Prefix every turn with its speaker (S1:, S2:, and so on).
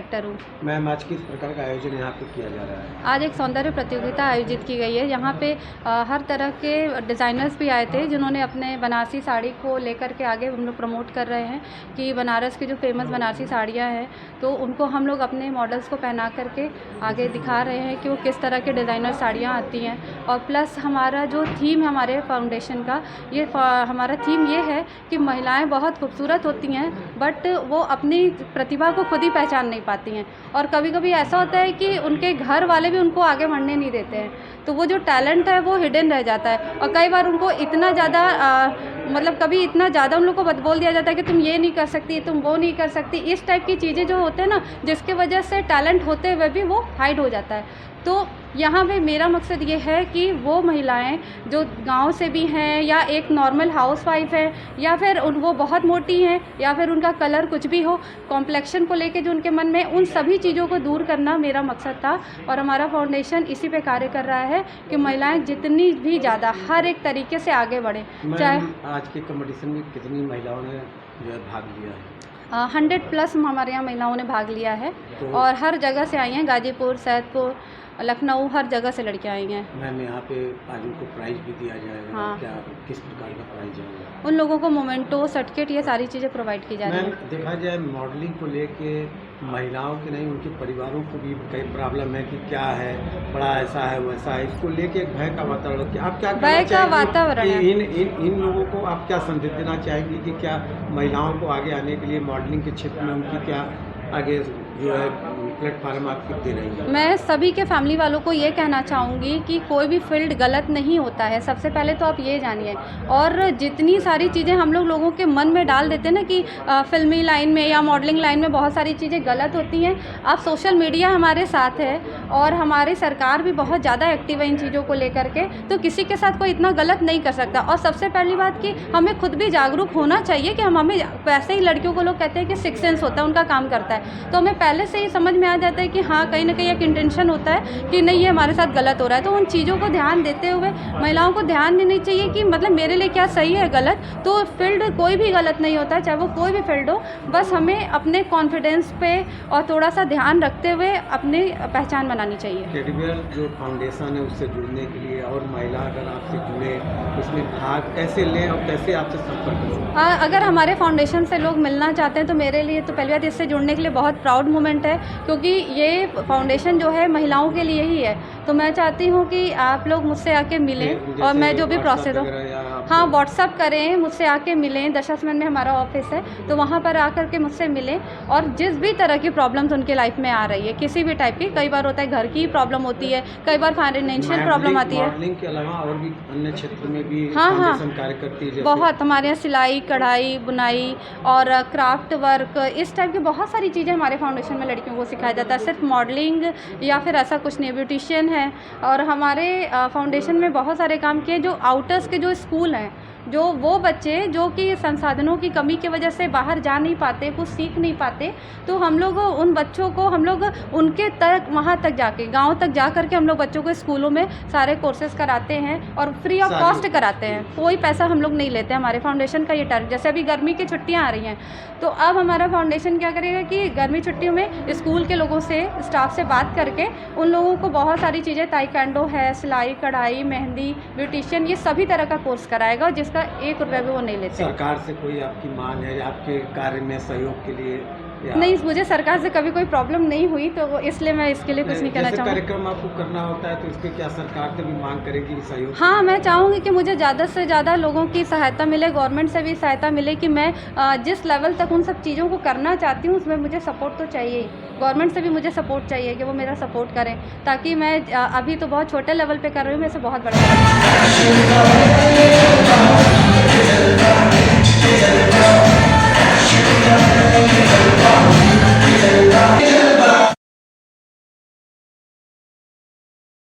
S1: Director हूँ।
S2: Ma'am, आज किस प्रकार का आयोजन यहाँ पे किया जा रहा है?
S1: आज एक सौंदर्य प्रतियोगिता आयोजित की गई है। यहाँ पे हर तरह के डिज़ाइनर्स भी आए थे जिन्होंने अपने बनारसी साड़ी को लेकर के आगे हम लोग प्रमोट कर रहे हैं कि बनारस की जो फेमस बनारसी साड़ियाँ हैं तो उनको हम लोग अपने मॉडल्स को पहना करके आगे दिखा रहे हैं कि वो किस तरह के डिज़ाइनर साड़ियाँ आती हैं। और प्लस हमारा जो थीम है हमारे फाउंडेशन का, हमारा थीम ये है कि महिलाएं बहुत खूबसूरत होती हैं बट वो अपनी प्रतिभा को खुद ही पहचान नहीं पाती हैं। और कभी कभी ऐसा होता है कि उनके घर वाले भी उनको आगे बढ़ने नहीं देते हैं, तो वो जो टैलेंट है वो हिडन रह जाता है। और कई बार उनको इतना ज़्यादा मतलब कभी इतना ज़्यादा उन लोग को बोल दिया जाता है कि तुम ये नहीं कर सकती, तुम वो नहीं कर सकती। इस टाइप की चीज़ें जो होते हैं ना, जिसके वजह से टैलेंट होते हुए भी वो हाइड हो जाता है। तो यहाँ पे मेरा मकसद ये है कि वो महिलाएं जो गांव से भी हैं या एक नॉर्मल हाउसवाइफ है या फिर वो बहुत मोटी हैं या फिर उनका कलर कुछ भी हो, कॉम्प्लेक्शन को लेके जो उनके मन में, उन सभी चीज़ों को दूर करना मेरा मकसद था। और हमारा फाउंडेशन इसी पे कार्य कर रहा है कि महिलाएं जितनी भी ज़्यादा हर एक तरीके से आगे बढ़ें। चाहे
S2: आज के कंपटीशन में कितनी महिलाओं ने जो है भाग लिया है?
S1: 100+ हमारे यहाँ महिलाओं ने भाग लिया है और हर जगह से आई हैं, गाजीपुर, सैदपुर, लखनऊ, हर जगह से लड़कियाँ आई हैं।
S2: मैम, यहाँ पे आज उनको प्राइज़ भी दिया जाएगा?
S1: हाँ।
S2: क्या किस प्रकार का प्राइज़ है?
S1: उन लोगों को मोमेंटो, सर्टिफिकेट, ये सारी चीज़ें प्रोवाइड की जा रही हैं।
S2: मैम, देखा जाए मॉडलिंग को लेके महिलाओं के नहीं, उनके परिवारों को भी कई प्रॉब्लम है कि क्या है, बड़ा ऐसा है वैसा है, इसको लेके एक भय का वातावरण। कि आप क्या
S1: भय का वातावरण है।
S2: इन लोगों को आप क्या संदेश देना चाहेंगी कि क्या महिलाओं को आगे आने के लिए मॉडलिंग के क्षेत्र में उनकी क्या आगे जो है प्लेटफार्म आप दे रही हैं?
S1: मैं सभी के फैमिली वालों को ये कहना चाहूँगी कि कोई भी फील्ड गलत नहीं होता है, सबसे पहले तो आप ये जानिए। और जितनी सारी चीज़ें हम लोगों के मन में डाल देते हैं ना कि फिल्मी लाइन में या मॉडलिंग लाइन में बहुत सारी चीज़ें गलत होती हैं, अब सोशल मीडिया हमारे साथ है और हमारी सरकार भी बहुत ज़्यादा एक्टिव है इन चीज़ों को लेकर के, तो किसी के साथ कोई इतना गलत नहीं कर सकता। और सबसे पहली बात कि हमें खुद भी जागरूक होना चाहिए कि हमें वैसे ही लड़कियों को लोग कहते हैं कि सिक्स सेंस होता है, उनका काम करता है, तो हमें पहले से ही समझ में आ जाता है कि हाँ, कहीं ना कहीं एक इंटेंशन होता है कि नहीं, ये हमारे साथ गलत हो रहा है। तो उन चीज़ों को ध्यान देते हुए महिलाओं को ध्यान देनी चाहिए कि मतलब मेरे लिए क्या सही है गलत, तो फील्ड कोई भी गलत नहीं होता, चाहे वो कोई भी फील्ड हो। बस हमें अपने कॉन्फिडेंस पे और थोड़ा सा ध्यान रखते हुए अपनी पहचान बनानी चाहिए।
S2: टेडी बियर जो फाउंडेशन है उससे जुड़ने के लिए और महिला अगर आपसे जुड़े, उसमें भाग कैसे लें और कैसे आपसे संपर्क करें?
S1: अगर हमारे फाउंडेशन से लोग मिलना चाहते हैं तो मेरे लिए तो पहली बात इससे जुड़ने के लिए बहुत प्राउड मोमेंट है, क्योंकि ये फाउंडेशन जो है महिलाओं के लिए ही है। तो मैं चाहती हूँ कि आप लोग मुझसे आके मिलें और मैं जो भी प्रोसेस हो, हाँ, व्हाट्सअप करें, मुझसे आके मिलें। दशाश्वमेध में हमारा ऑफिस है, तो वहाँ पर आकर के मुझसे मिलें। और जिस भी तरह की प्रॉब्लम्स उनके लाइफ में आ रही है, किसी भी टाइप की, कई बार होता है घर की प्रॉब्लम होती है, कई बार फाइनेंशियल प्रॉब्लम आती है।
S2: मॉडलिंग के अलावा और भी अन्य क्षेत्र में भी
S1: हाँ,
S2: फाउंडेशन कार्य करती है?
S1: बहुत, हमारे यहाँ सिलाई, कढ़ाई, बुनाई और क्राफ्ट वर्क, इस टाइप की बहुत सारी चीज़ें हमारे फाउंडेशन में लड़कियों को सिखाया जाता है। सिर्फ मॉडलिंग या फिर ऐसा कुछ नहीं, ब्यूटिशियन है। और हमारे फाउंडेशन में बहुत सारे काम किए जो आउटर्स के जो स्कूल हैं, जो वो बच्चे जो कि संसाधनों की कमी की वजह से बाहर जा नहीं पाते, कुछ सीख नहीं पाते, तो हम लोग उन बच्चों को, हम लोग उनके तक, वहाँ तक जाके, गांव तक जा कर के हम लोग बच्चों को स्कूलों में सारे कोर्सेज कराते हैं और फ्री ऑफ कॉस्ट कराते हैं। कोई पैसा हम लोग नहीं लेते। हमारे फाउंडेशन का ये टारगेट, जैसे अभी गर्मी की छुट्टियाँ आ रही हैं, तो अब हमारा फाउंडेशन क्या करेगा कि गर्मी छुट्टियों में स्कूल के लोगों से, स्टाफ से बात करके उन लोगों को बहुत सारी चीज़ें, ताइक्वांडो है, सिलाई, कढ़ाई, मेहंदी, ब्यूटिशियन, ये सभी तरह का कोर्स कराएगा, जिसका 1 रुपया भी वो नहीं लेते।
S2: सरकार से कोई आपकी मांग है आपके कार्य में सहयोग के लिए?
S1: नहीं, मुझे सरकार से कभी कोई प्रॉब्लम नहीं हुई, तो इसलिए मैं इसके लिए कुछ नहीं कहना चाहूँगी।
S2: कार्यक्रम आपको करना होता है तो इसके क्या सरकार से भी मांग करेगी सहयोग?
S1: हाँ, मैं चाहूँगी कि मुझे ज़्यादा से ज़्यादा लोगों की सहायता मिले, गवर्नमेंट से भी सहायता मिले, कि मैं जिस लेवल तक उन सब चीज़ों को करना चाहती हूँ उसमें मुझे सपोर्ट तो चाहिए ही। गवर्नमेंट से भी मुझे सपोर्ट चाहिए कि वो मेरा सपोर्ट करें, ताकि मैं अभी तो बहुत छोटे लेवल पे कर रही हूँ, मैं इसे बहुत बड़ा